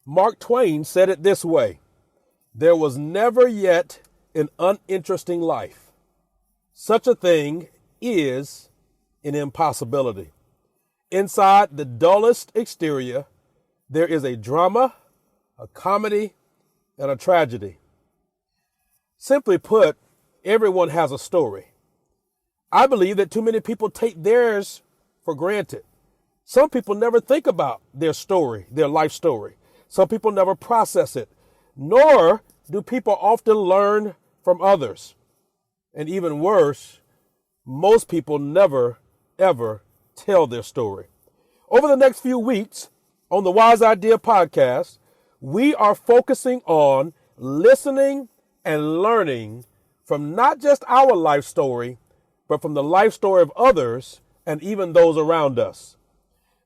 Mark Twain said it this way: there was never yet an uninteresting life. Such a thing is an impossibility. Inside the dullest exterior, there is a drama, a comedy, and a tragedy. Simply put, everyone has a story. I believe that too many people take theirs for granted. Some people never think about their story, their life story. Some people never process it, nor do people often learn from others. And even worse, most people never, ever tell their story. Over the next few weeks on the Wise Idea podcast, we are focusing on listening and learning from not just our life story, but from the life story of others and even those around us.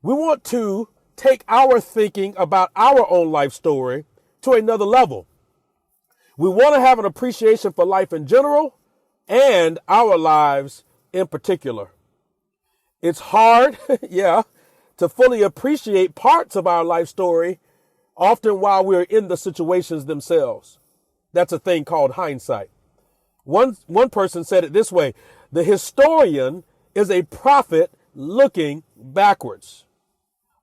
We want to take our thinking about our own life story to another level. We want to have an appreciation for life in general and our lives in particular. It's hard, to fully appreciate parts of our life story, often while we're in the situations themselves. That's a thing called hindsight. One person said it this way: the historian is a prophet looking backwards.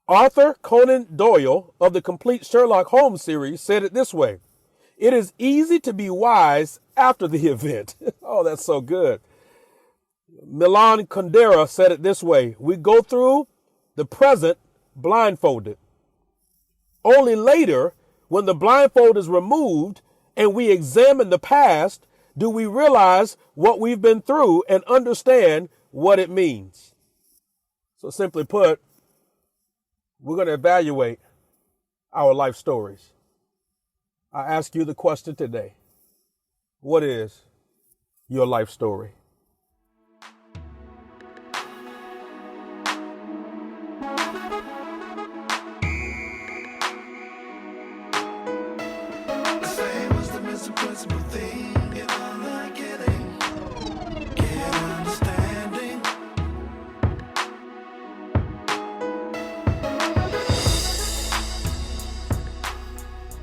Arthur Conan Doyle of the complete Sherlock Holmes series said it this way: it is easy to be wise after the event. Oh, that's so good. Milan Kundera said it this way: we go through the present blindfolded. Only later, when the blindfold is removed and we examine the past, do we realize what we've been through and understand what it means. So simply put, we're going to evaluate our life stories. I ask you the question today: what is your life story?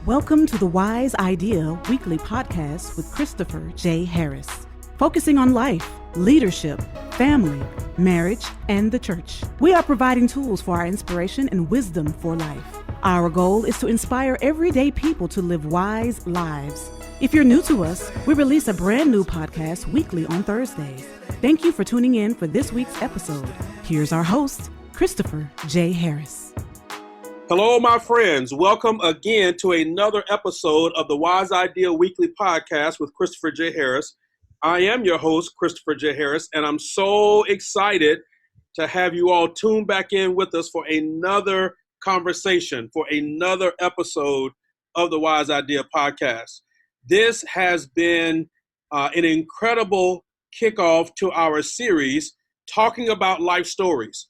Welcome to the Wise Idea Weekly Podcast with Christopher J. Harris, focusing on life, leadership, family, marriage, and the church. We are providing tools for our inspiration and wisdom for life. Our goal is to inspire everyday people to live wise lives. If you're new to us, we release a brand new podcast weekly on Thursdays. Thank you for tuning in for this week's episode. Here's our host, Christopher J. Harris. Hello, my friends. Welcome again to another episode of the Wise Idea Weekly Podcast with Christopher J. Harris. I am your host, Christopher J. Harris, and I'm so excited to have you all tune back in with us for another conversation, for another episode of the Wise Idea Podcast. This has been an incredible kickoff to our series talking about life stories.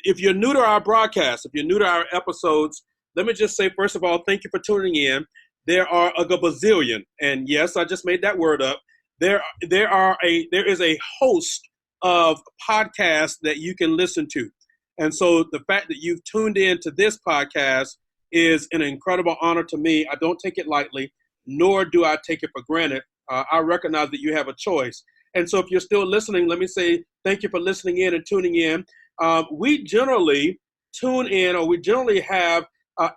If you're new to our broadcast, if you're new to our episodes, let me just say, first of all, thank you for tuning in. There are a gazillion, and yes, I just made that word up. There is a host of podcasts that you can listen to. And so the fact that you've tuned in to this podcast is an incredible honor to me. I don't take it lightly, nor do I take it for granted. I recognize that you have a choice. And so if you're still listening, let me say thank you for listening in and tuning in. We generally tune in, or we generally have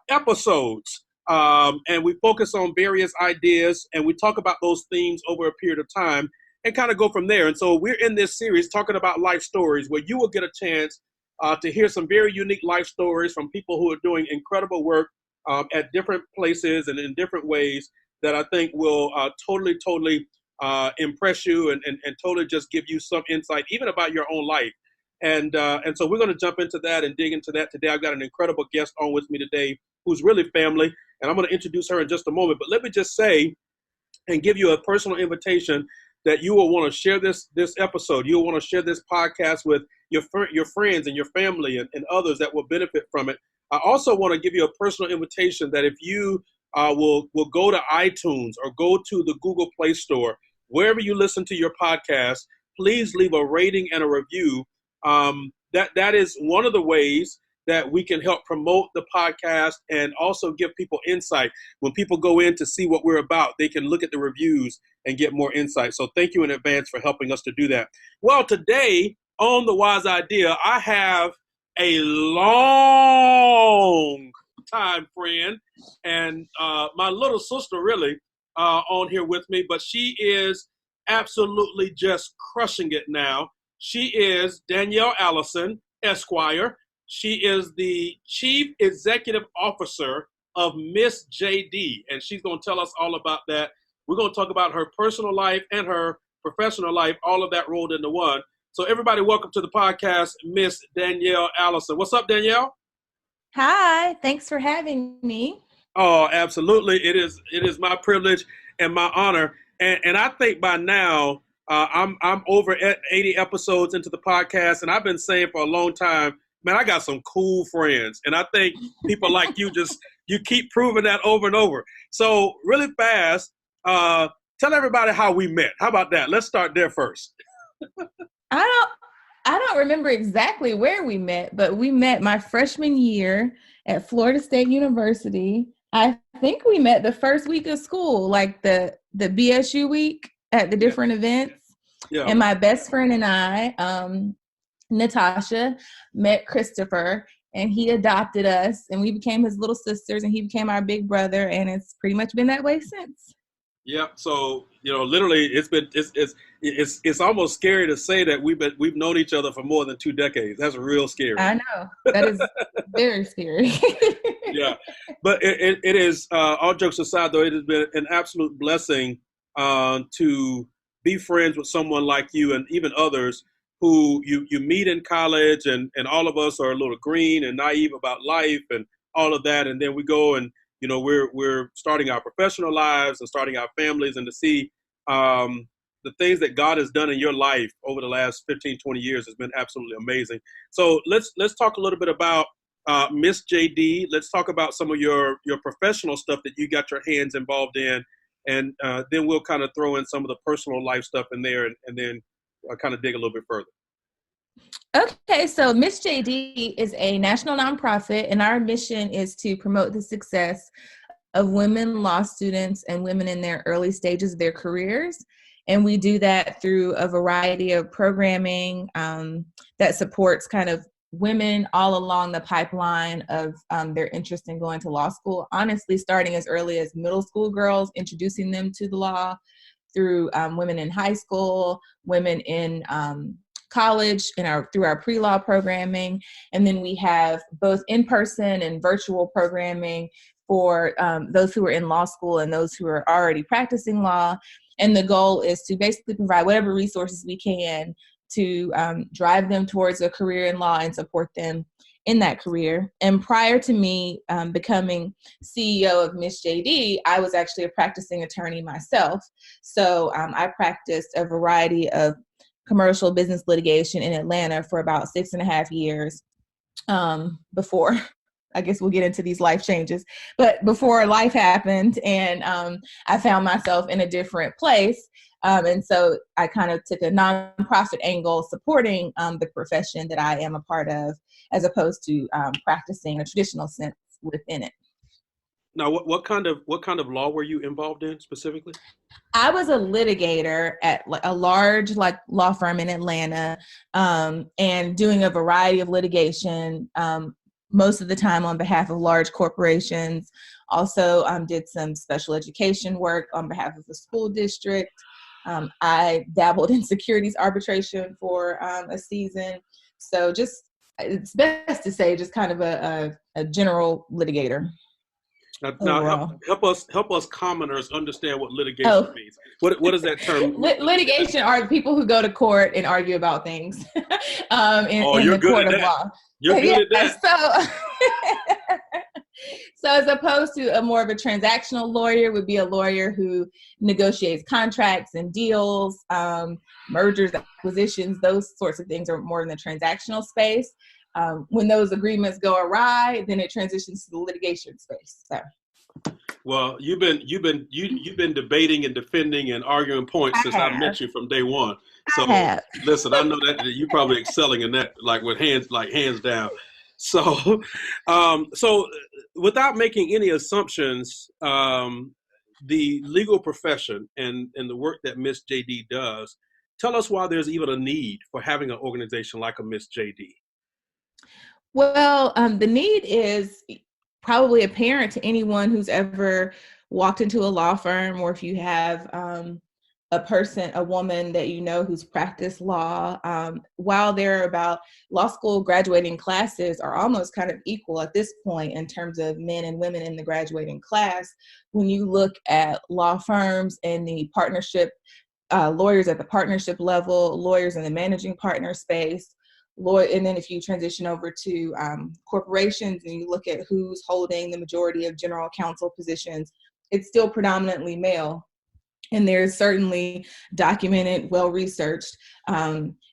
episodes, and we focus on various ideas, and we talk about those themes over a period of time and kind of go from there. And so we're in this series talking about life stories, where you will get a chance to hear some very unique life stories from people who are doing incredible work at different places and in different ways that I think will totally impress you and totally just give you some insight, even about your own life. And so we're going to jump into that and dig into that today. I've got an incredible guest on with me today who's really family, and I'm going to introduce her in just a moment. But let me just say and give you a personal invitation that you will want to share this episode. You'll want to share this podcast with your friends and your family and others that will benefit from it. I also want to give you a personal invitation that if you will go to iTunes or go to the Google Play Store, wherever you listen to your podcast, please leave a rating and a review. That is one of the ways that we can help promote the podcast and also give people insight. When people go in to see what we're about, they can look at the reviews and get more insight. So thank you in advance for helping us to do that. Well, today on The Wise Idea, I have a long time friend and my little sister really on here with me, but she is absolutely just crushing it now. She is Danielle Allison, Esquire. She is the Chief Executive Officer of Miss JD, and she's going to tell us all about that. We're going to talk about her personal life and her professional life, all of that rolled into one. So everybody, welcome to the podcast, Miss Danielle Allison. What's up, Danielle? Hi, thanks for having me. Oh, absolutely. It is my privilege and my honor. And I think by now, I'm over at 80 episodes into the podcast, and I've been saying for a long time, man, I got some cool friends. And I think people like you you keep proving that over and over. So really fast, tell everybody how we met. How about that? Let's start there first. I don't remember exactly where we met, but we met my freshman year at Florida State University. I think we met the first week of school, like the BSU week at the different events. Yeah. And my best friend and I, Natasha, met Christopher, and he adopted us, and we became his little sisters, and he became our big brother, and it's pretty much been that way since. Yeah. So, literally it's almost scary to say that we've known each other for more than 2 decades. That's real scary. I know. That is very scary. Yeah. But it is, all jokes aside though, it has been an absolute blessing to be friends with someone like you and even others who you meet in college, and all of us are a little green and naive about life and all of that. And then we go and, we're starting our professional lives and starting our families, and to see the things that God has done in your life over the last 15, 20 years has been absolutely amazing. So let's talk a little bit about Miss JD. Let's talk about some of your professional stuff that you got your hands involved in, and then we'll kind of throw in some of the personal life stuff in there, and then kind of dig a little bit further. Okay, so Miss JD is a national nonprofit, and our mission is to promote the success of women law students and women in their early stages of their careers. And we do that through a variety of programming that supports kind of women all along the pipeline of their interest in going to law school, honestly, starting as early as middle school girls, introducing them to the law, through women in high school, women in college, through our pre-law programming. And then we have both in-person and virtual programming for those who are in law school and those who are already practicing law. And the goal is to basically provide whatever resources we can to drive them towards a career in law and support them in that career. And prior to me becoming CEO of Miss JD, I was actually a practicing attorney myself. So I practiced a variety of commercial business litigation in Atlanta for about 6.5 years before, I guess we'll get into these life changes, but before life happened, and I found myself in a different place. And so I kind of took a nonprofit angle supporting the profession that I am a part of, as opposed to practicing a traditional sense within it. Now, what kind of law were you involved in specifically? I was a litigator at a large law firm in Atlanta, and doing a variety of litigation, most of the time on behalf of large corporations. Also did some special education work on behalf of the school district. I dabbled in securities arbitration for a season. So it's best to say just kind of a general litigator. Now help us commoners understand what litigation means. What is that term? Litigation are the people who go to court and argue about things in the court of law. You're good at that. So as opposed to a more of a transactional lawyer would be a lawyer who negotiates contracts and deals, mergers, acquisitions, those sorts of things are more in the transactional space. When those agreements go awry, then it transitions to the litigation space. So. Well, you've been debating and defending and arguing points since I met you from day one. So listen, I know that you're probably excelling in that, like hands down. So without making any assumptions, the legal profession and the work that Miss JD does, tell us why there's even a need for having an organization like a Miss JD. Well, the need is probably apparent to anyone who's ever walked into a law firm, or if you have a woman that you know who's practiced law. While they're about law school graduating classes are almost kind of equal at this point in terms of men and women in the graduating class. When you look at law firms and the partnership, lawyers at the partnership level, lawyers in the managing partner space, and then if you transition over to corporations and you look at who's holding the majority of general counsel positions, it's still predominantly male. And there's certainly documented, well-researched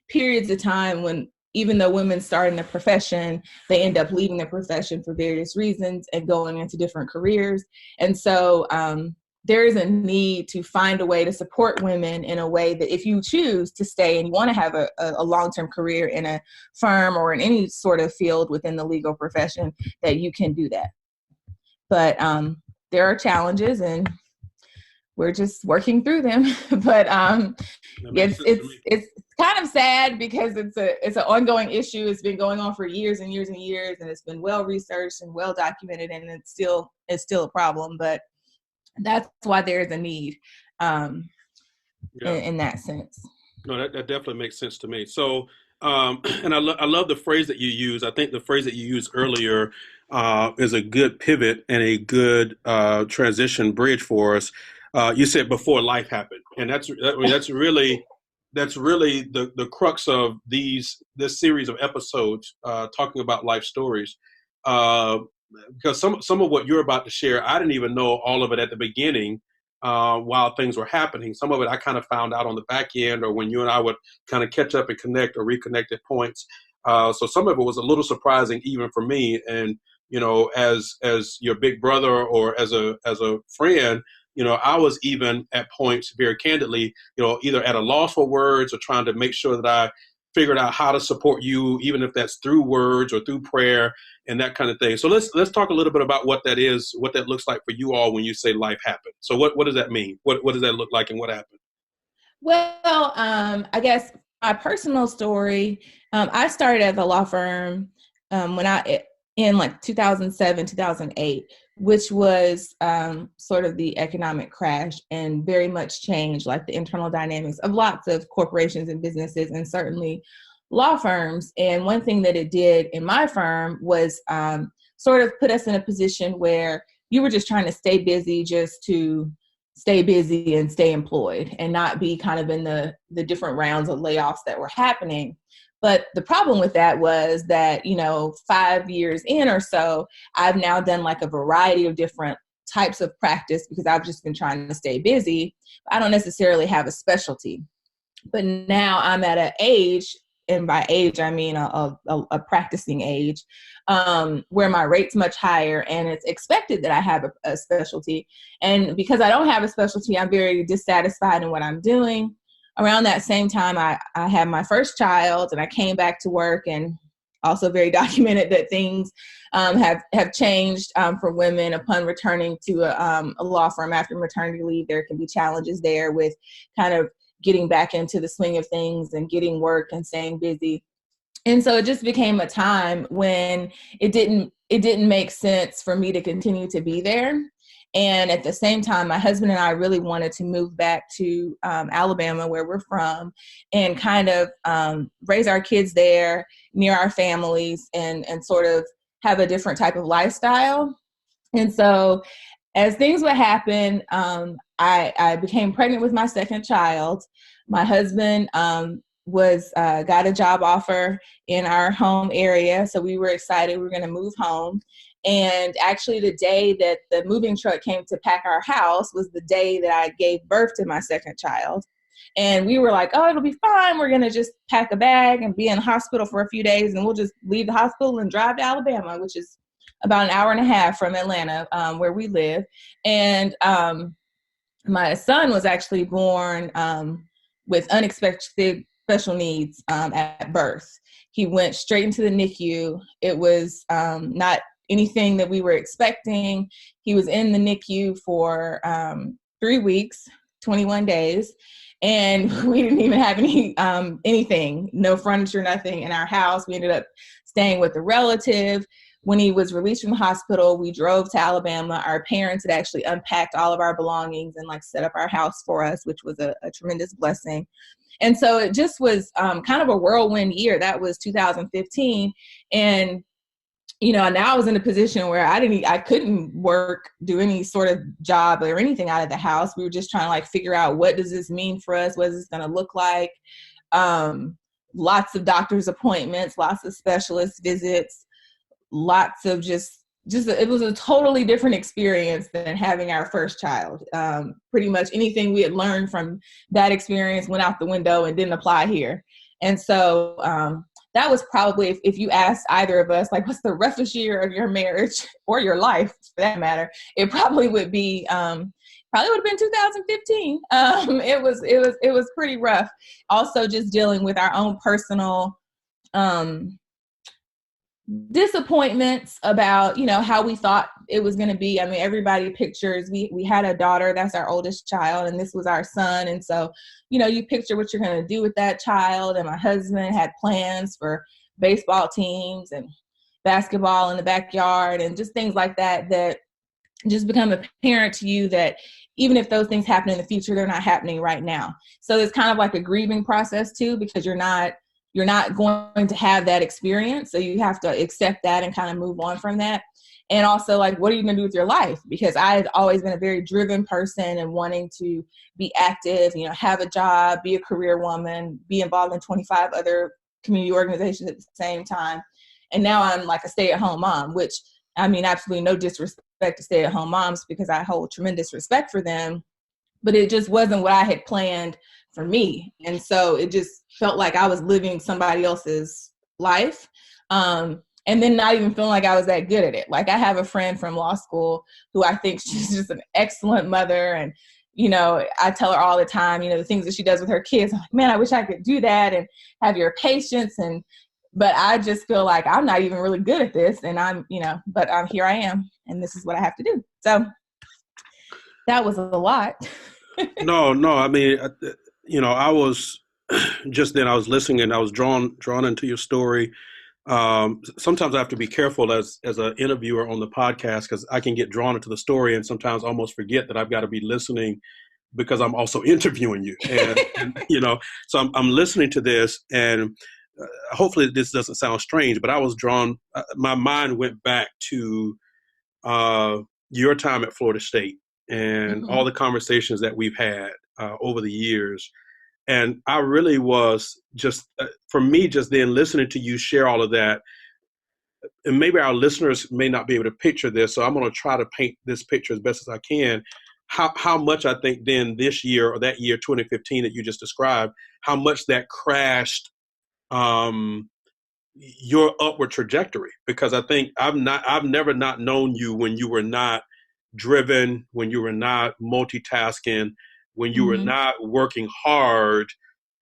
periods of time when, even though women start in the profession, they end up leaving the profession for various reasons and going into different careers. And so there is a need to find a way to support women in a way that if you choose to stay and you want to have a long-term career in a firm or in any sort of field within the legal profession, that you can do that. But there are challenges, and we're just working through them. But it's kind of sad because it's an ongoing issue. It's been going on for years and years and years, and it's been well researched and well documented, and it's still a problem. But that's why there's a need in that sense. No, that definitely makes sense to me. So, and I love the phrase that you use. I think the phrase that you used earlier is a good pivot and a good transition bridge for us. You said before life happened, and that's really the crux of this series of episodes talking about life stories. Because some of what you're about to share, I didn't even know all of it at the beginning while things were happening. Some of it I kind of found out on the back end, or when you and I would kind of catch up and connect or reconnect at points. So some of it was a little surprising even for me. And, as your big brother or as a friend, I was even at points very candidly, either at a loss for words or trying to make sure that I figured out how to support you, even if that's through words or through prayer and that kind of thing. So let's talk a little bit about what that is, what that looks like for you all when you say life happened. So what does that mean? What does that look like and what happened? Well, I guess my personal story, I started at the law firm in like 2007, 2008, which was sort of the economic crash and very much changed like the internal dynamics of lots of corporations and businesses, and certainly law firms. And one thing that it did in my firm was sort of put us in a position where you were just trying to stay busy just to stay busy and stay employed and not be kind of in the different rounds of layoffs that were happening. But the problem with that was that, 5 years in or so, I've now done like a variety of different types of practice because I've just been trying to stay busy. I don't necessarily have a specialty. But now I'm at an age, and by age, I mean a practicing age, where my rate's much higher and it's expected that I have a specialty. And because I don't have a specialty, I'm very dissatisfied in what I'm doing. Around that same time, I had my first child, and I came back to work, and also very documented that things have changed for women upon returning to a law firm after maternity leave. There can be challenges there with kind of getting back into the swing of things and getting work and staying busy. And so it just became a time when it didn't make sense for me to continue to be there. And at the same time, my husband and I really wanted to move back to Alabama, where we're from, and kind of raise our kids there near our families and sort of have a different type of lifestyle. And so as things would happen, I became pregnant with my second child. My husband got a job offer in our home area. So we were excited we were going to move home. And actually the day that the moving truck came to pack our house was the day that I gave birth to my second child. And we were like, oh, it'll be fine. We're going to just pack a bag and be in the hospital for a few days, and we'll just leave the hospital and drive to Alabama, which is about an hour and a half from Atlanta, where we live. And my son was actually born with unexpected special needs at birth. He went straight into the NICU. It was not anything that we were expecting. He was in the NICU for 3 weeks, 21 days. And we didn't even have anything, no furniture, nothing in our house. We ended up staying with a relative. When he was released from the hospital, we drove to Alabama. Our parents had actually unpacked all of our belongings and like set up our house for us, which was a tremendous blessing. And so it just was kind of a whirlwind year. That was 2015. And now I was in a position where I couldn't work, do any sort of job or anything out of the house. We were just trying to like figure out, what does this mean for us? What is this going to look like? Lots of doctor's appointments, lots of specialist visits, lots of just it was a totally different experience than having our first child. Pretty much anything we had learned from that experience went out the window and didn't apply here. And so, that was probably, if you asked either of us, like, what's the roughest year of your marriage or your life for that matter, it probably would be, probably would have been 2015. It was pretty rough. Also just dealing with our own personal, disappointments about, how we thought it was going to be. I mean, everybody pictures, we had a daughter, that's our oldest child, and this was our son. And so, you picture what you're going to do with that child. And my husband had plans for baseball teams and basketball in the backyard and just things like that, that just become apparent to you that even if those things happen in the future, they're not happening right now. So it's kind of like a grieving process too, because you're not going to have that experience. So you have to accept that and kind of move on from that. And also, like, what are you going to do with your life? Because I had always been a very driven person and wanting to be active, have a job, be a career woman, be involved in 25 other community organizations at the same time. And now I'm like a stay-at-home mom, which, I mean, absolutely no disrespect to stay-at-home moms, because I hold tremendous respect for them, but it just wasn't what I had planned for me. And so it just felt like I was living somebody else's life. And then not even feeling like I was that good at it. Like, I have a friend from law school who I think she's just an excellent mother. And, I tell her all the time, the things that she does with her kids. I'm like, man, I wish I could do that and have your patience. But I just feel like I'm not even really good at this. And but here I am, and this is what I have to do. So that was a lot. No, I mean, I was just then I was listening and I was drawn into your story. Sometimes I have to be careful as an interviewer on the podcast, because I can get drawn into the story and sometimes almost forget that I've got to be listening, because I'm also interviewing you. And so I'm listening to this, and hopefully this doesn't sound strange, but I was drawn, my mind went back to your time at Florida State and all the conversations that we've had over the years. And I really was just, for me, just then listening to you share all of that, and maybe our listeners may not be able to picture this, so I'm going to try to paint this picture as best as I can, how much I think then this year, or that year, 2015 that you just described, how much that crashed your upward trajectory. Because I think I've never not known you when you were not driven, when you were not multitasking, when you were not working hard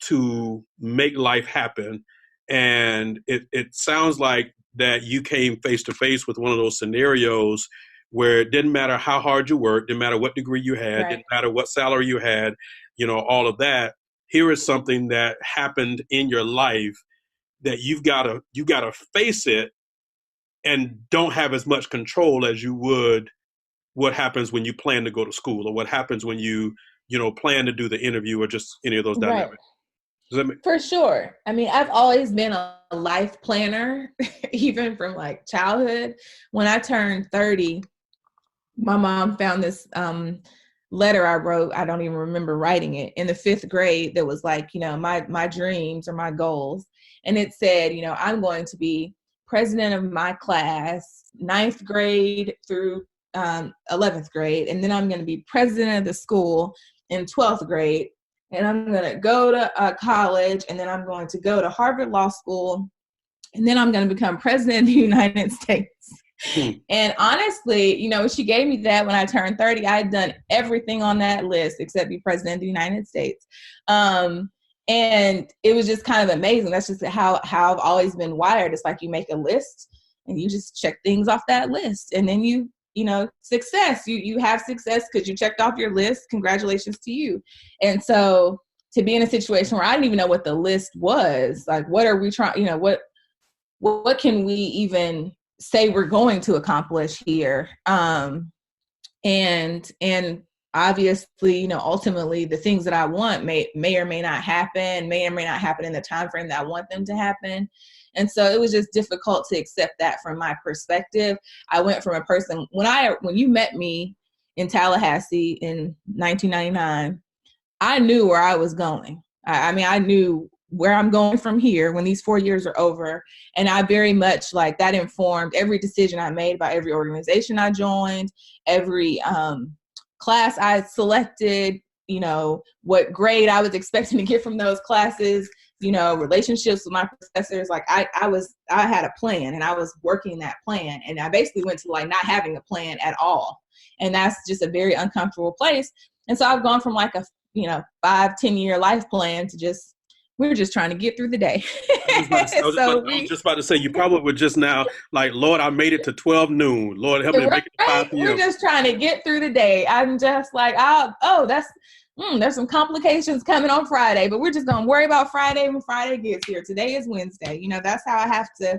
to make life happen. And it sounds like that you came face to face with one of those scenarios where it didn't matter how hard you worked, didn't matter what degree you had, right, didn't matter what salary you had, all of that. Here is something that happened in your life that you gotta face it, and don't have as much control as you would what happens when you plan to go to school, or what happens when you plan to do the interview, or just any of those dynamics. Right. Does that make- For sure. I mean, I've always been a life planner, even from like childhood. When I turned 30, my mom found this letter I wrote. I don't even remember writing it, in the 5th grade, that was like, my dreams or my goals. And it said, I'm going to be president of my class, 9th grade through 11th grade. And then I'm going to be president of the school in 12th grade. And I'm going to go to college, and then I'm going to go to Harvard Law School, and then I'm going to become president of the United States. And honestly, she gave me that when I turned 30. I had done everything on that list except be president of the United States. And it was just kind of amazing. That's just how I've always been wired. It's like you make a list and you just check things off that list. And then you know, success, you have success because you checked off your list. Congratulations to you. And so to be in a situation where I didn't even know what the list was, like, what are we trying, you know, what can we even say we're going to accomplish here? And obviously, you know, ultimately the things that I want may or may not happen, may or may not happen in the time frame that I want them to happen. And so it was just difficult to accept that from my perspective. I went from a person, when you met me in Tallahassee in 1999, I knew where I was going. I mean, I knew where I'm going from here when these 4 years are over. And I very much, like, that informed every decision I made about every organization I joined, every class I selected, you know, what grade I was expecting to get from those classes, you know, relationships with my professors. Like, I had a plan and I was working that plan. And I basically went to, like, not having a plan at all. And that's just a very uncomfortable place. And so I've gone from, like, a, you know, 5-10 year life plan to just, we're just trying to get through the day. I was just about to say, you probably were just now like, Lord, I made it to 12 noon. Lord, help me to make it to 5 p.m. We're just trying to get through the day. I'm just like, there's some complications coming on Friday, but we're just going to worry about Friday when Friday gets here. Today is Wednesday. You know, that's how I have to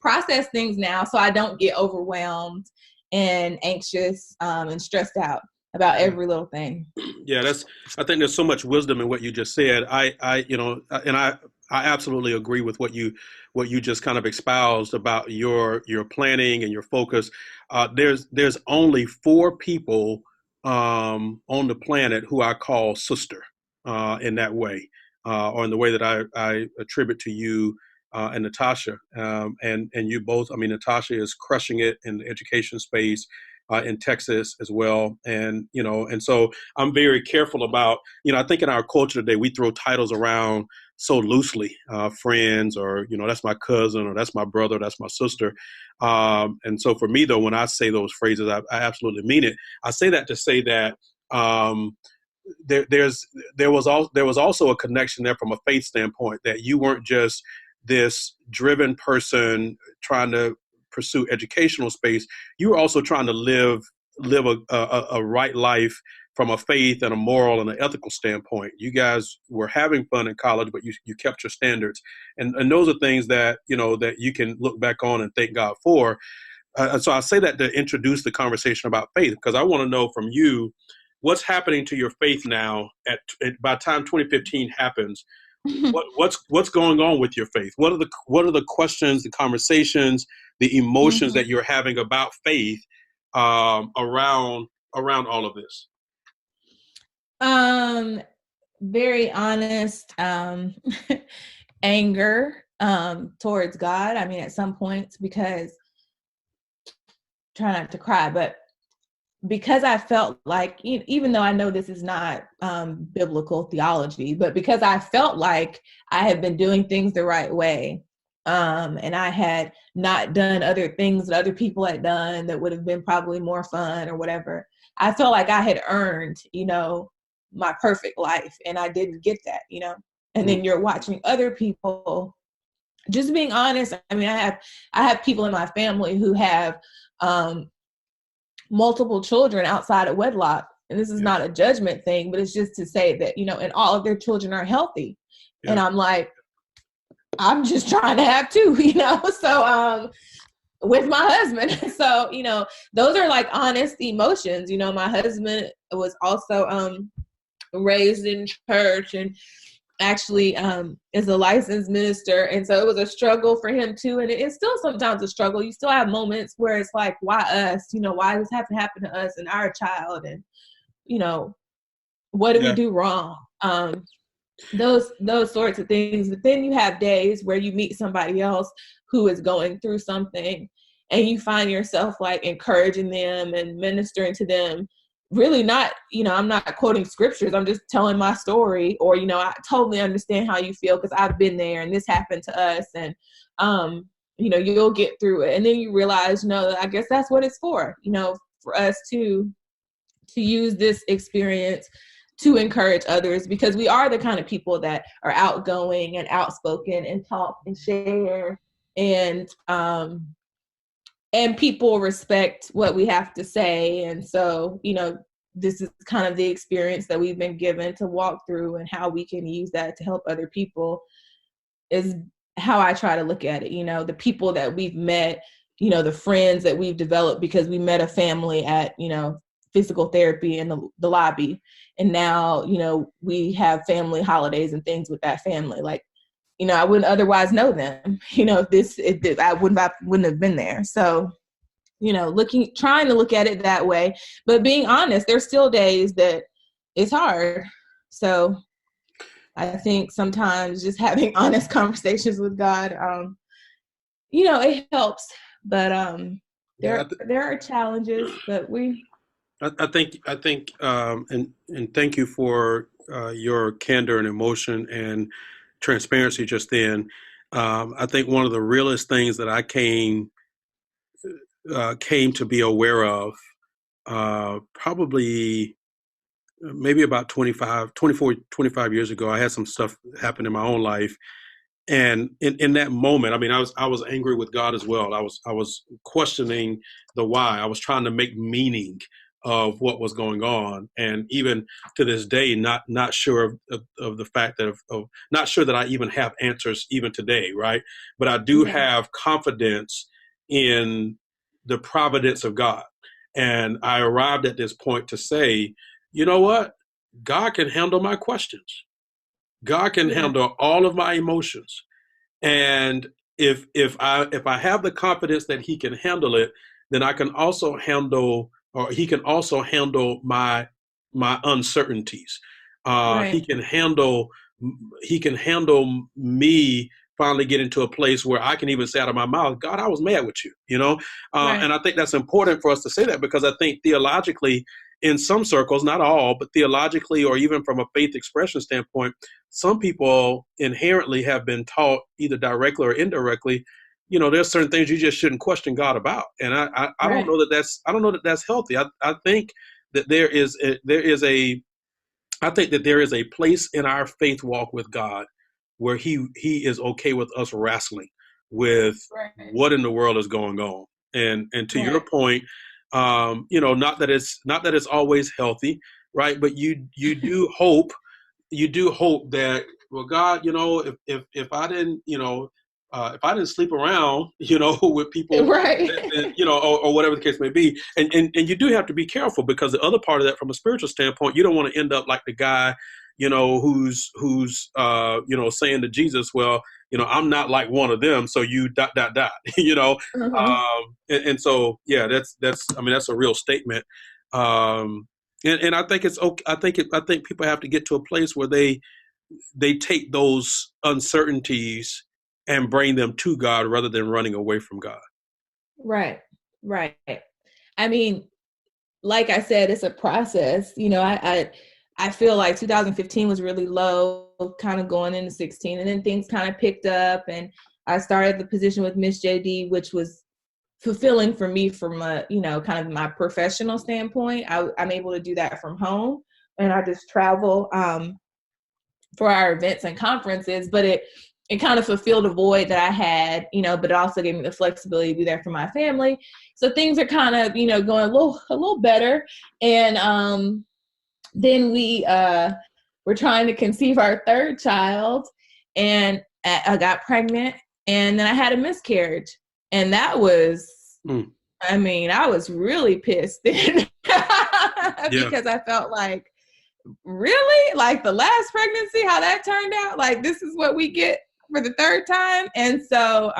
process things now so I don't get overwhelmed and anxious and stressed out about every little thing. Yeah, I think there's so much wisdom in what you just said. I absolutely agree with what you just kind of espoused about your planning and your focus. There's only 4 people on the planet who I call sister in that way, or in the way that I attribute to you and Natasha, and you both. I mean, Natasha is crushing it in the education space. In Texas as well. And, you know, and so I'm very careful about, you know, I think in our culture today, we throw titles around so loosely, friends, or, you know, that's my cousin, or that's my brother, that's my sister. And so for me, though, when I say those phrases, I absolutely mean it. I say that to say that there was also a connection there from a faith standpoint, that you weren't just this driven person trying to pursue educational space. You were also trying to live a right life from a faith and a moral and an ethical standpoint. You guys were having fun in college, but you kept your standards. And those are things that, you know, that you can look back on and thank God for. And so I say that to introduce the conversation about faith, because I want to know from you, what's happening to your faith now by the time 2015 happens. What's going on with your faith? What are the questions, the conversations, the emotions that you're having about faith around all of this? Very honest anger towards God. I mean, at some points, because, try not to cry, but because I felt like, even though I know this is not biblical theology, but because I felt like I had been doing things the right way, and I had not done other things that other people had done that would have been probably more fun or whatever, I felt like I had earned, you know, my perfect life, and I didn't get that, you know. And then you're watching other people, just being honest. I mean, I have people in my family who have multiple children outside of wedlock. And this is not a judgment thing, but it's just to say that, you know, and all of their children are healthy. Yeah. And I'm like, I'm just trying to have 2, you know, so with my husband. So, you know, those are like honest emotions. You know, my husband was also raised in church and actually is a licensed minister. And so it was a struggle for him too. And it's still sometimes a struggle. You still have moments where it's like, why us? You know, why does this have to happen to us and our child? And, you know, what did we do wrong? Those sorts of things. But then you have days where you meet somebody else who is going through something and you find yourself like encouraging them and ministering to them. Really not, you know, I'm not quoting scriptures. I'm just telling my story, or, you know, I totally understand how you feel because I've been there and this happened to us, and, you know, you'll get through it. And then you realize, you know, I guess that's what it's for, you know, for us to use this experience to encourage others, because we are the kind of people that are outgoing and outspoken and talk and share, and people respect what we have to say. And so, this is kind of the experience that we've been given to walk through, and how we can use that to help other people is how I try to look at it. The people that we've met, the friends that we've developed because we met a family at, physical therapy in the lobby. And now, we have family holidays and things with that family. Like, I wouldn't otherwise know them, I wouldn't have been there. So, trying to look at it that way, but being honest, there's still days that it's hard. So I think sometimes just having honest conversations with God, it helps, but there are challenges, but I think, and thank you for your candor and emotion and transparency just then. I think one of the realest things that I came to be aware of, probably maybe about 24, 25 years ago, I had some stuff happen in my own life. And in that moment, I was angry with God as well. I was questioning the why. I was trying to make meaning of what was going on, and even to this day, not sure of the fact that of not sure that I even have answers even today, right? But I do have confidence in the providence of God, and I arrived at this point to say, you know what? God can handle my questions. God can handle all of my emotions. And if I have the confidence that he can handle it, then I can also handle, or he can also handle my uncertainties. Right. He can handle me finally getting to a place where I can even say out of my mouth, God, I was mad with you, Right. And I think that's important for us to say that, because I think theologically, in some circles, not all, but theologically, or even from a faith expression standpoint, some people inherently have been taught, either directly or indirectly, there's certain things you just shouldn't question God about. And I don't know that that's healthy. I think that there is a place in our faith walk with God where he is okay with us wrestling with what in the world is going on. And to your point, not that it's always healthy, right? But you do hope that, well, God, if I didn't, if I didn't sleep around, with people, Right. or whatever the case may be, and you do have to be careful, because the other part of that, from a spiritual standpoint, you don't want to end up like the guy, who's saying to Jesus, well, I'm not like one of them, so you ... and so, yeah, that's a real statement. And I think it's okay. I think people have to get to a place where they take those uncertainties and bring them to God rather than running away from God. Right. Like I said, it's a process. I feel like 2015 was really low, kind of going into 16, and then things kind of picked up, and I started the position with Miss JD, which was fulfilling for me from a, kind of my professional standpoint. I'm able to do that from home, and I just travel for our events and conferences, but it kind of fulfilled a void that I had, but it also gave me the flexibility to be there for my family. So things are kind of, going a little better. And then we were trying to conceive our third child, and I got pregnant, and then I had a miscarriage. And that was, I was really pissed then because I felt like, really? Like the last pregnancy, how that turned out? Like, this is what we get for the third time? And so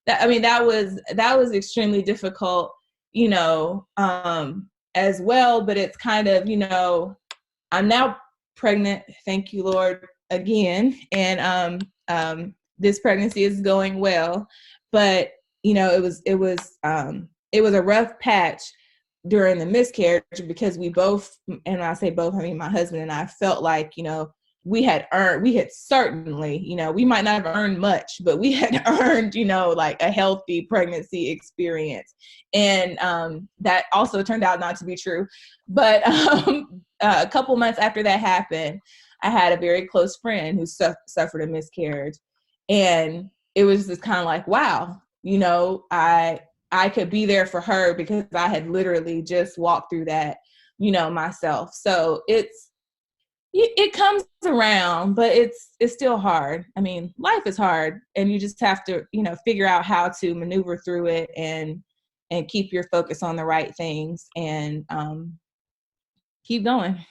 that was extremely difficult, as well. But it's kind of, I'm now pregnant, thank you, Lord, again. And this pregnancy is going well. But it was a rough patch during the miscarriage, because we both, and I say both, I mean my husband and I, felt like we had certainly, we might not have earned much, but we had earned, like a healthy pregnancy experience. And that also turned out not to be true. But a couple months after that happened, I had a very close friend who suffered a miscarriage. And it was just kind of like, wow, I could be there for her because I had literally just walked through that, myself. So it comes around, but it's still hard. I mean, life is hard, and you just have to, figure out how to maneuver through it and keep your focus on the right things and keep going.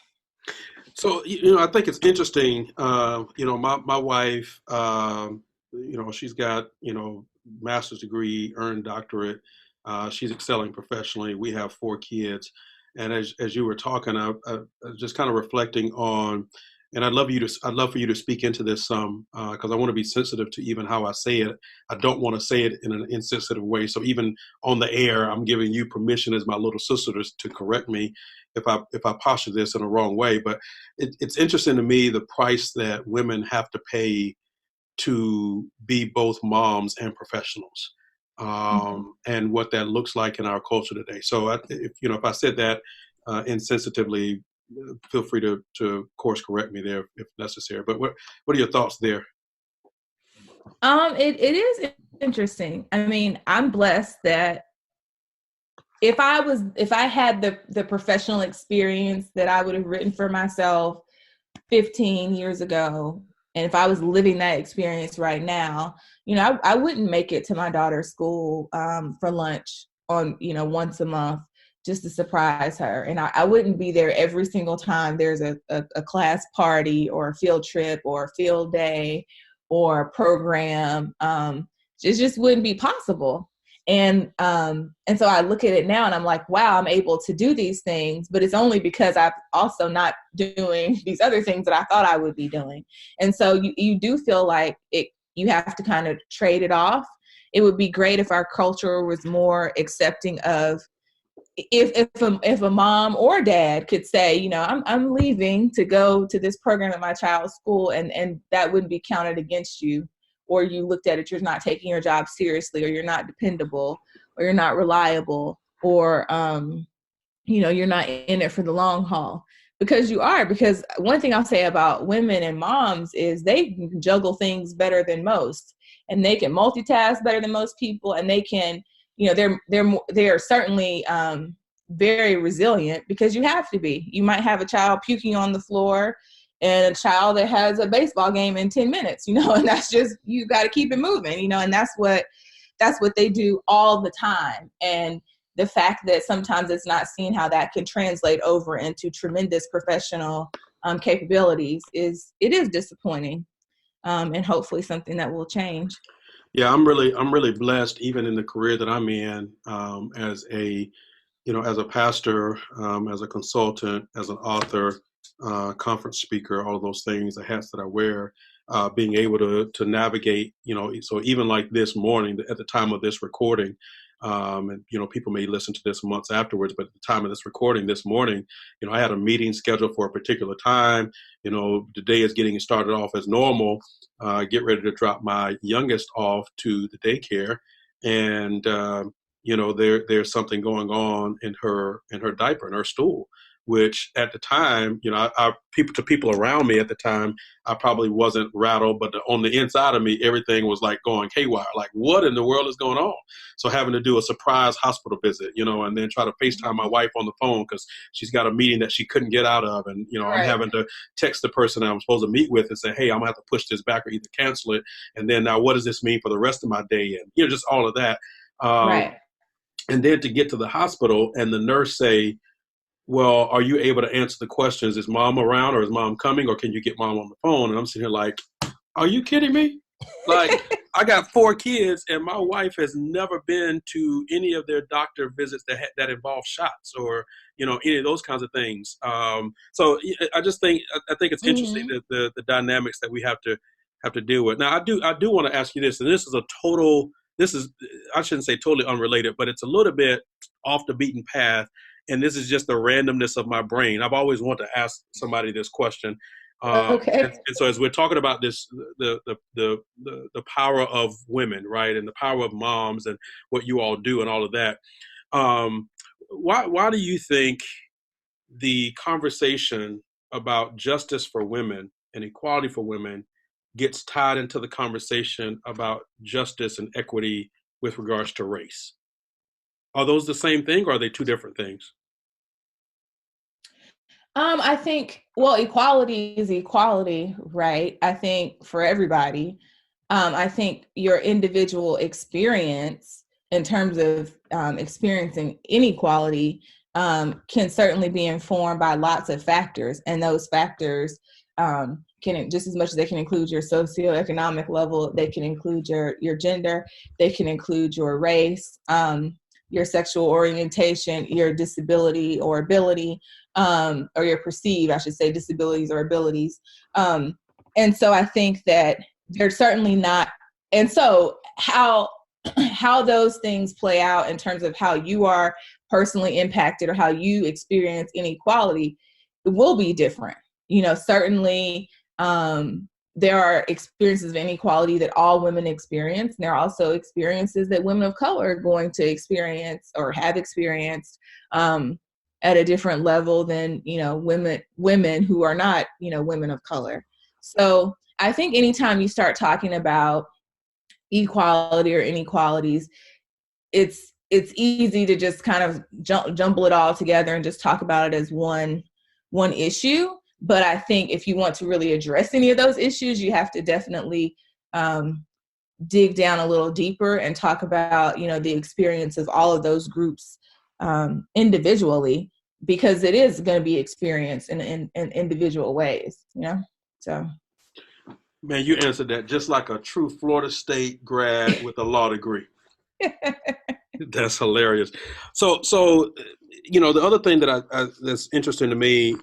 So, I think it's interesting. My wife, she's got, master's degree, earned doctorate. She's excelling professionally. We have 4 kids. And as you were talking, I was just kind of reflecting on, and I'd love for you to speak into this some, because I want to be sensitive to even how I say it. I don't want to say it in an insensitive way. So even on the air, I'm giving you permission as my little sister to correct me if I posture this in a wrong way. But it's interesting to me, the price that women have to pay to be both moms and professionals. And what that looks like in our culture today. So if I said that insensitively, feel free to course correct me there if necessary. But what are your thoughts there? It is interesting. I mean, I'm blessed that if I had the professional experience that I would have written for myself 15 years ago, and if I was living that experience right now, I wouldn't make it to my daughter's school for lunch on, once a month just to surprise her. And I wouldn't be there every single time there's a class party or a field trip or a field day or a program. It just wouldn't be possible. And so I look at it now and I'm like, wow, I'm able to do these things, but it's only because I'm also not doing these other things that I thought I would be doing. And so you do feel like you have to kind of trade it off. It would be great if our culture was more accepting of if a mom or dad could say, I'm leaving to go to this program at my child's school, and that wouldn't be counted against you. Or you looked at it, you're not taking your job seriously, or you're not dependable, or you're not reliable, or, you're not in it for the long haul. Because you are. Because one thing I'll say about women and moms is they can juggle things better than most, and they can multitask better than most people, and they can, they're certainly very resilient because you have to be. You might have a child puking on the floor and a child that has a baseball game in 10 minutes, and that's just, you got to keep it moving, and that's what they do all the time. And the fact that sometimes it's not seen how that can translate over into tremendous professional capabilities is disappointing, and hopefully something that will change. Yeah, I'm really blessed, even in the career that I'm in, as a pastor, as a consultant, as an author, conference speaker, all of those things, the hats that I wear, being able to navigate, so even like this morning, at the time of this recording, and people may listen to this months afterwards, but at the time of this recording this morning, I had a meeting scheduled for a particular time. The day is getting started off as normal. Get ready to drop my youngest off to the daycare, and there's something going on in her diaper, in her stool, which at the time, people around me at the time, I probably wasn't rattled, but on the inside of me, everything was like going haywire. Like, what in the world is going on? So having to do a surprise hospital visit, and then try to FaceTime my wife on the phone because she's got a meeting that she couldn't get out of. And, right. I'm having to text the person I'm supposed to meet with and say, hey, I'm gonna have to push this back or either cancel it. And then now what does this mean for the rest of my day? And, just all of that. Right. And then to get to the hospital and the nurse say, well, are you able to answer the questions? Is mom around, or is mom coming, or can you get mom on the phone? And I'm sitting here like, are you kidding me? Like, I got 4 kids, and my wife has never been to any of their doctor visits that involve shots or, any of those kinds of things. So I think it's interesting that the dynamics that we have to deal with. Now, I do want to ask you this, and this is I shouldn't say totally unrelated, but it's a little bit off the beaten path. And this is just the randomness of my brain. I've always wanted to ask somebody this question. Okay. And so as we're talking about this, the power of women, right, and the power of moms and what you all do and all of that, why do you think the conversation about justice for women and equality for women gets tied into the conversation about justice and equity with regards to race? Are those the same thing, or are they two different things? I think, well, equality is equality, right? I think for everybody. I think your individual experience in terms of experiencing inequality can certainly be informed by lots of factors. And those factors can, just as much as they can include your socioeconomic level, they can include your gender, they can include your race, your sexual orientation, your disability or ability, or your perceived, I should say, disabilities or abilities. And so I think that they're certainly not. And so how those things play out in terms of how you are personally impacted or how you experience inequality will be different. Certainly there are experiences of inequality that all women experience. And there are also experiences that women of color are going to experience or have experienced at a different level than, women who are not, women of color. So I think anytime you start talking about equality or inequalities, it's easy to just kind of jumble it all together and just talk about it as one issue. But I think if you want to really address any of those issues, you have to definitely dig down a little deeper and talk about, the experience of all of those groups individually, because it is going to be experienced in individual ways, so. Man, you answered that just like a true Florida State grad with a law degree. That's hilarious. So the other thing that that's interesting to me,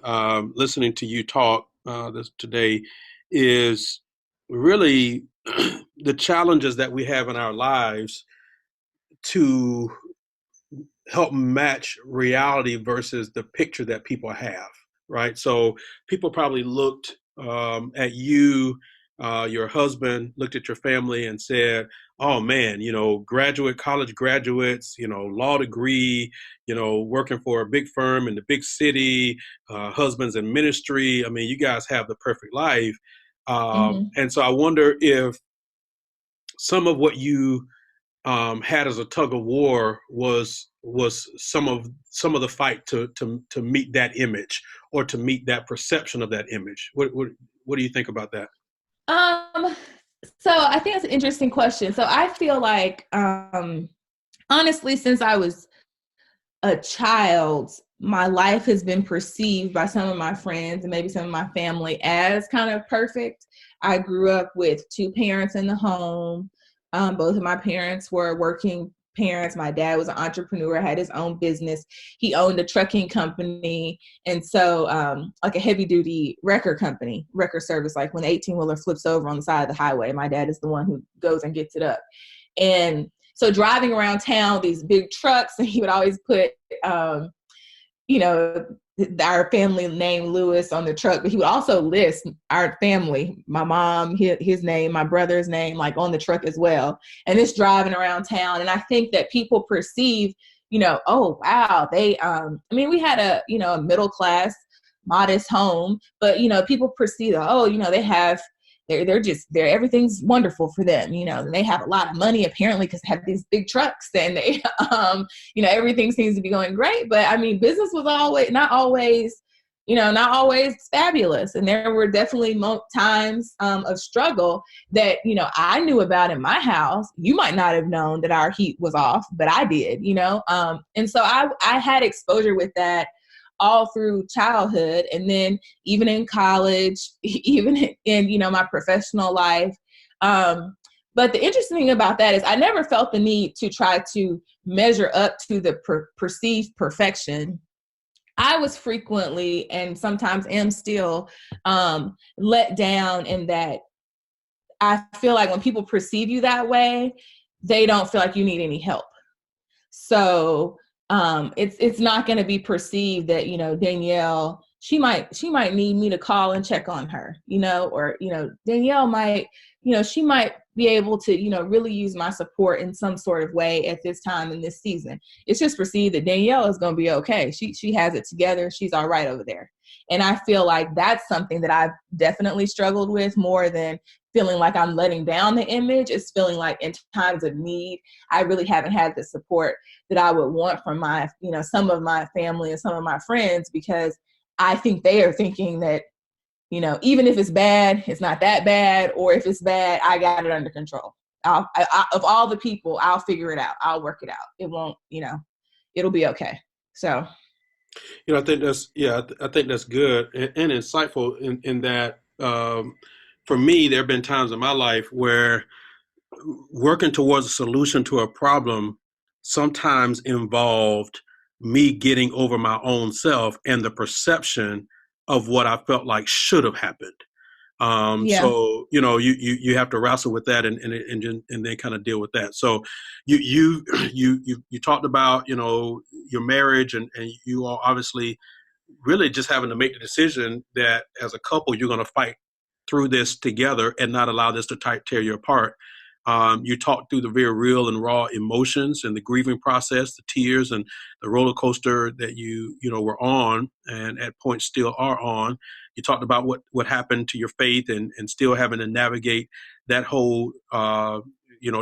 listening to you talk this today, is really the challenges that we have in our lives to help match reality versus the picture that people have, right? So people probably looked at you, your husband, looked at your family and said, oh man, college graduates, law degree, working for a big firm in the big city, husbands in ministry. I mean, you guys have the perfect life. And so I wonder if some of what you had as a tug of war was some of the fight to meet that image or to meet that perception of that image. What do you think about that? So I think that's an interesting question. So I feel like, honestly, since I was a child, my life has been perceived by some of my friends and maybe some of my family as kind of perfect. I grew up with two parents in the home. Both of my parents were working parents. My dad was an entrepreneur, had his own business. He owned a trucking company. And so like a heavy duty record service, like when the 18-wheeler flips over on the side of the highway, my dad is the one who goes and gets it up. And so driving around town, these big trucks, and he would always put, our family name Lewis on the truck, but he would also list our family, my mom, his name, my brother's name, like on the truck as well. And it's driving around town. And I think that people perceive, oh, wow, they, we had a middle class, modest home, but, people perceive, they have, they're everything's wonderful for them, and they have a lot of money apparently because they have these big trucks and they, everything seems to be going great. But business was not always fabulous. And there were definitely times of struggle that, I knew about in my house. You might not have known that our heat was off, but I did, and so I had exposure with that all through childhood, and then even in college, even in my professional life. But the interesting thing about that is I never felt the need to try to measure up to the perceived perfection. I was frequently, and sometimes am still, let down in that I feel like when people perceive you that way, they don't feel like you need any help. So it's not going to be perceived that, Danielle, she might need me to call and check on her, or, Danielle might, she might be able to, really use my support in some sort of way at this time in this season. It's just perceived that Danielle is going to be okay. She has it together. She's all right over there. And I feel like that's something that I've definitely struggled with more than feeling like I'm letting down the image. It's feeling like in times of need, I really haven't had the support that I would want from my, some of my family and some of my friends, because I think they are thinking that, even if it's bad, it's not that bad, or if it's bad, I got it under control. Of all the people, I'll figure it out. I'll work it out. It won't, it'll be okay. So, I think that's good and insightful in that, for me, there have been times in my life where working towards a solution to a problem sometimes involved me getting over my own self and the perception of what I felt like should have happened. So, you have to wrestle with that and then kind of deal with that. So you talked about, your marriage and you are obviously really just having to make the decision that as a couple, you're going to fight through this together and not allow this to tear you apart. You talked through the very real and raw emotions and the grieving process, the tears and the roller coaster that you were on and at points still are on. You talked about what happened to your faith and still having to navigate that whole,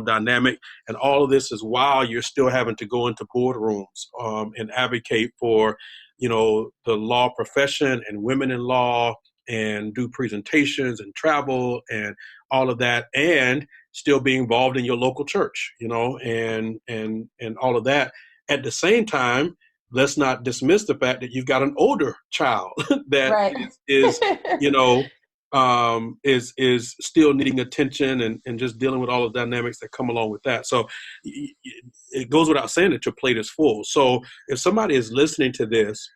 dynamic. And all of this is while you're still having to go into boardrooms and advocate for, the law profession and women in law and do presentations and travel and all of that, and still be involved in your local church, and all of that. At the same time, let's not dismiss the fact that you've got an older child that right. is still needing attention and just dealing with all the dynamics that come along with that. So it goes without saying that your plate is full. So if somebody is listening to this,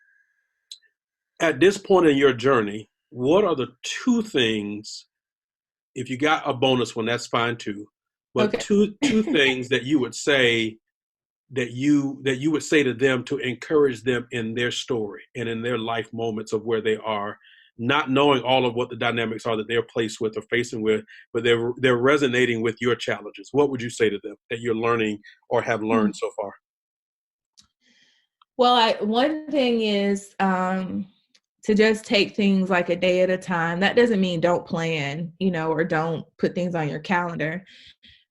at this point in your journey, what are the two things, if you got a bonus one, that's fine too, but okay. two things that you would say that you would say to them to encourage them in their story and in their life moments of where they are, not knowing all of what the dynamics are that they're placed with or facing with, but they're resonating with your challenges. What would you say to them that you're learning or have learned so far? Well, one thing is to just take things like a day at a time. That doesn't mean don't plan, or don't put things on your calendar,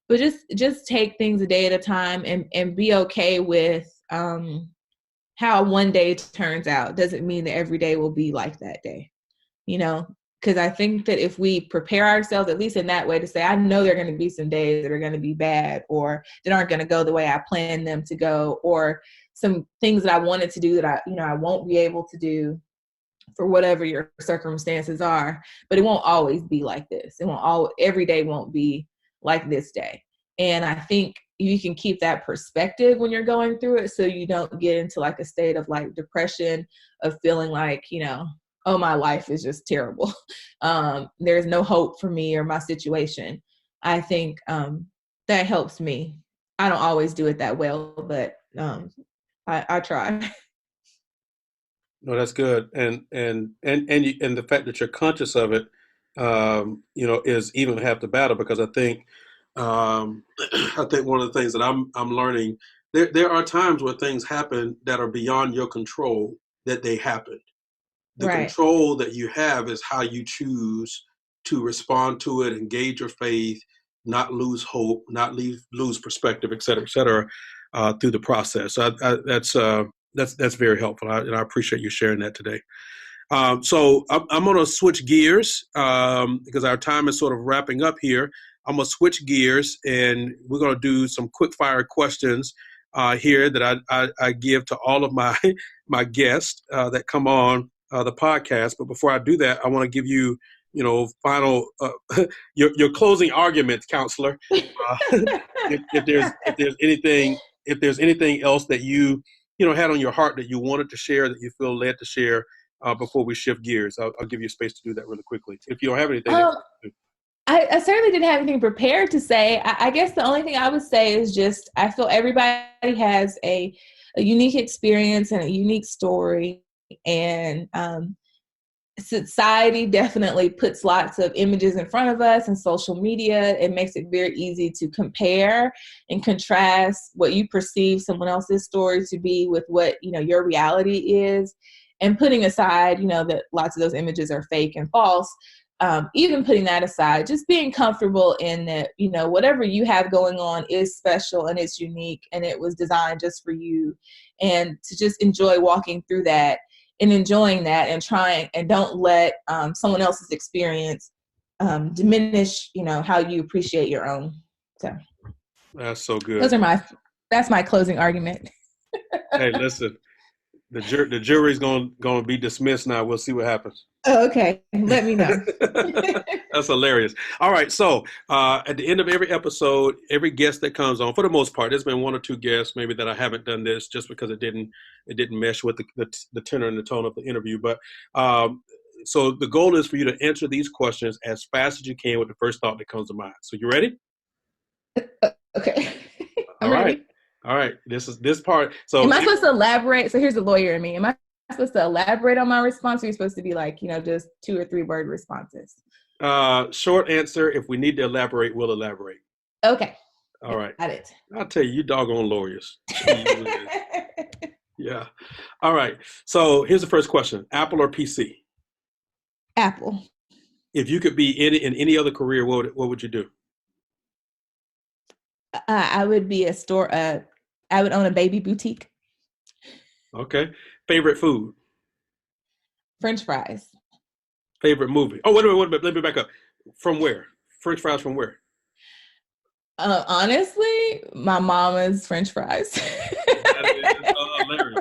but just take things a day at a time and be okay with how one day turns out. Doesn't mean that every day will be like that day, because I think that if we prepare ourselves, at least in that way, to say, I know there are going to be some days that are going to be bad or that aren't going to go the way I planned them to go, or some things that I wanted to do that I won't be able to do for whatever your circumstances are, but it won't always be like this. Every day won't be like this day. And I think you can keep that perspective when you're going through it, so you don't get into like a state of like depression, of feeling like, oh, my life is just terrible. There's no hope for me or my situation. I think that helps me. I don't always do it that well, but I try. No, that's good, and the fact that you're conscious of it, is even half the battle. Because I think one of the things that I'm learning, there are times where things happen that are beyond your control, that they happen. The right. control that you have is how you choose to respond to it, engage your faith, not lose hope, not lose perspective, et cetera, through the process. So that's very helpful, and I appreciate you sharing that today. So I'm going to switch gears because our time is sort of wrapping up here. I'm going to switch gears, and we're going to do some quick fire questions here that I give to all of my guests that come on the podcast. But before I do that, I want to give you, final your closing arguments, counselor. If there's anything else that you had on your heart that you wanted to share, that you feel led to share before we shift gears, I'll give you space to do that really quickly. If you don't have anything else. I certainly didn't have anything prepared to say. I guess the only thing I would say is just, I feel everybody has a a unique experience and a unique story. And society definitely puts lots of images in front of us, and social media, it makes it very easy to compare and contrast what you perceive someone else's story to be with what, your reality is. And putting aside, that lots of those images are fake and false, even putting that aside, just being comfortable in that, whatever you have going on is special and it's unique and it was designed just for you, and to just enjoy walking through that and enjoying that and trying, and don't let someone else's experience diminish, how you appreciate your own. So that's so good. That's my closing argument. Hey, listen, the jury's going to be dismissed now. We'll see what happens. Oh, okay. Let me know. That's hilarious. All right. So at the end of every episode, every guest that comes on, for the most part, there's been one or two guests maybe that I haven't done this just because it didn't mesh with the tenor and the tone of the interview. But so the goal is for you to answer these questions as fast as you can with the first thought that comes to mind. So you ready? Okay. I'm ready. All right. This part. So am I supposed to elaborate? So here's the lawyer in me. Am I supposed to elaborate on my response, or are you supposed to be like, just 2 or 3 word responses? Short answer. If we need to elaborate, we'll elaborate. Okay. All right. Got it. I'll tell you doggone lawyers. Yeah. All right. So here's the first question. Apple or PC? Apple. If you could be in any other career, what would you do? I would be I would own a baby boutique. Okay. Favorite food? French fries. Favorite movie? Oh, wait a minute. Let me back up. From where? French fries from where? Honestly, my mama's French fries. That is hilarious.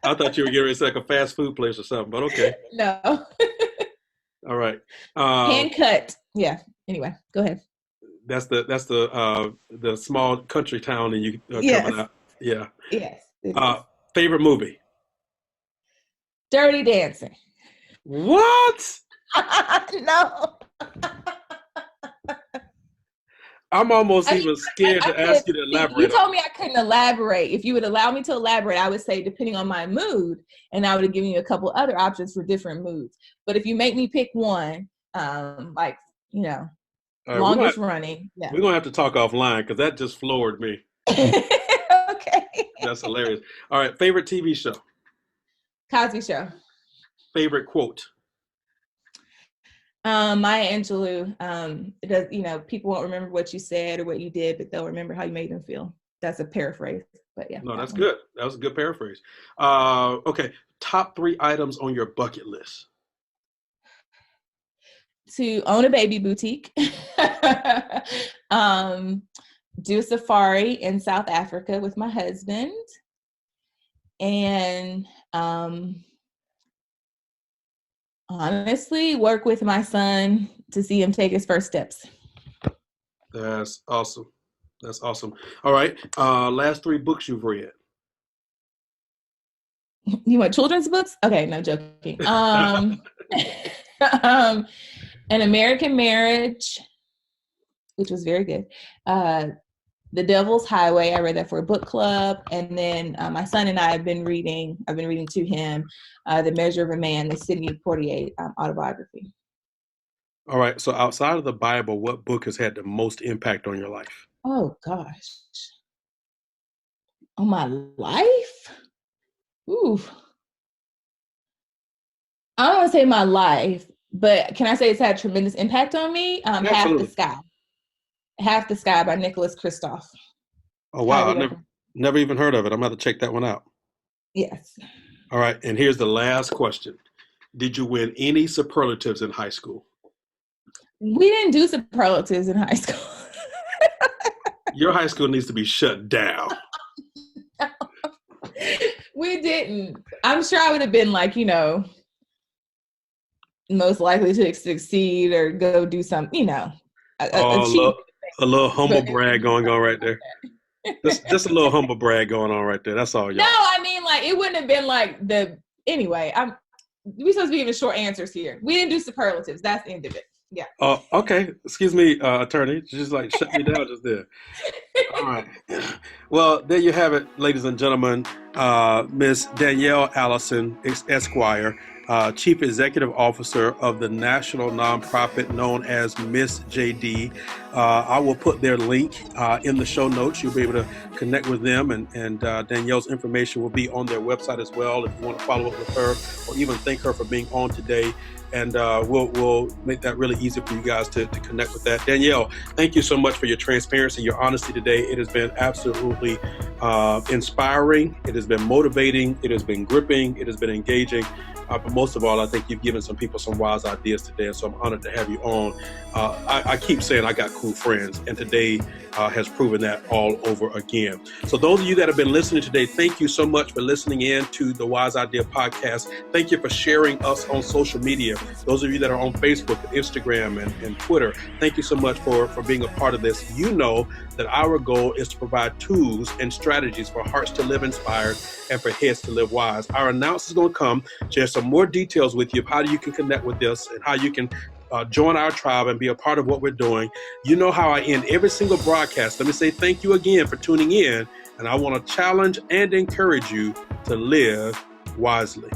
I thought you were getting ready to say like a fast food place or something, but okay. No. All right. Hand cut. Yeah. Anyway, go ahead. That's the small country town and you yes. coming out. Yeah. Yes. Favorite movie? Dirty Dancing. What? No. I'm almost even scared to ask you to elaborate. You told me I couldn't elaborate. If you would allow me to elaborate, I would say depending on my mood, and I would have given you a couple other options for different moods. But if you make me pick one, right, longest running. Yeah. We're going to have to talk offline because that just floored me. Okay. That's hilarious. All right. Favorite TV show? Cosby Show. Favorite quote? Maya Angelou. It does, people won't remember what you said or what you did, but they'll remember how you made them feel. That's a paraphrase, but yeah. No, that's good. That was a good paraphrase. Okay. Top 3 items on your bucket list. To own a baby boutique, do a safari in South Africa with my husband, and honestly, work with my son to see him take his first steps. That's awesome. That's awesome. All right. Last 3 books you've read. You want children's books? Okay, no joking. An American Marriage, which was very good. The Devil's Highway, I read that for a book club. And then my son and I I've been reading to him The Measure of a Man, the Sidney Poitier autobiography. All right. So outside of the Bible, what book has had the most impact on your life? Oh, gosh. On my life? Ooh. I don't want to say my life, but can I say it's had a tremendous impact on me? Absolutely. Half the Sky by Nicholas Kristof. Oh, wow. I've never even heard of it. I'm going to check that one out. Yes. All right. And here's the last question. Did you win any superlatives in high school? We didn't do superlatives in high school. Your high school needs to be shut down. No, we didn't. I'm sure I would have been like, most likely to succeed or go do something, a little humble brag going on right there. Just a little humble brag going on right there. That's all, y'all. No, I mean, like, it wouldn't have been like anyway, we're supposed to be giving short answers here. We didn't do superlatives. That's the end of it. Yeah. Oh, okay. Excuse me, attorney. Just like shut me down just there. All right. Well, there you have it, ladies and gentlemen. Miss Danielle Allison, Esquire, Chief Executive Officer of the national nonprofit known as Miss JD. I will put their link in the show notes. You'll be able to connect with them, and Danielle's information will be on their website as well if you want to follow up with her or even thank her for being on today. And we'll make that really easy for you guys to connect with that. Danielle, thank you so much for your transparency, your honesty today. It has been absolutely inspiring. It has been motivating. It has been gripping. It has been engaging. But most of all, I think you've given some people some wise ideas today, and so I'm honored to have you on. I keep saying I got cool friends, and today has proven that all over again. So those of you that have been listening today, thank you so much for listening in to the Wise Idea Podcast. Thank you for sharing us on social media. Those of you that are on Facebook, Instagram, and Twitter, thank you so much for being a part of this. You know that our goal is to provide tools and strategies for hearts to live inspired and for heads to live wise. Our announcer is going to come, share some more details with you of how you can connect with us and how you can join our tribe and be a part of what we're doing. You know how I end every single broadcast. Let me say thank you again for tuning in, and I want to challenge and encourage you to live wisely.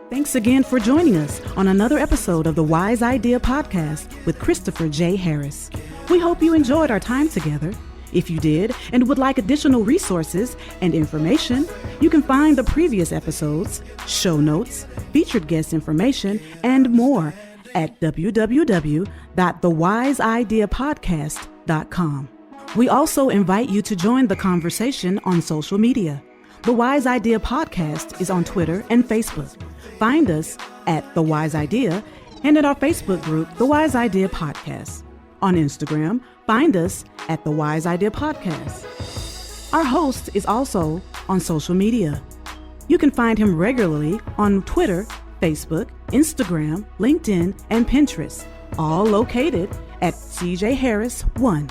Thanks again for joining us on another episode of the Wise Idea Podcast with Christopher J. Harris. We hope you enjoyed our time together. If you did and would like additional resources and information, you can find the previous episodes, show notes, featured guest information, and more at www.thewise-ideapodcast.com. We also invite you to join the conversation on social media. The Wise Idea Podcast is on Twitter and Facebook. Find us at The Wise Idea and at our Facebook group, The Wise Idea Podcast. On Instagram, find us at The Wise Idea Podcast. Our host is also on social media. You can find him regularly on Twitter, Facebook, Instagram, LinkedIn, and Pinterest, all located at CJ Harris 1.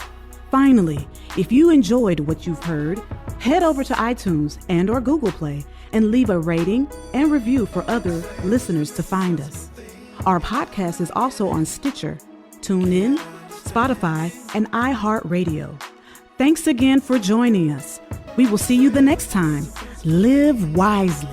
Finally, if you enjoyed what you've heard, head over to iTunes and or Google Play and leave a rating and review for other listeners to find us. Our podcast is also on Stitcher, TuneIn, Spotify, and iHeartRadio. Thanks again for joining us. We will see you the next time. Live wisely.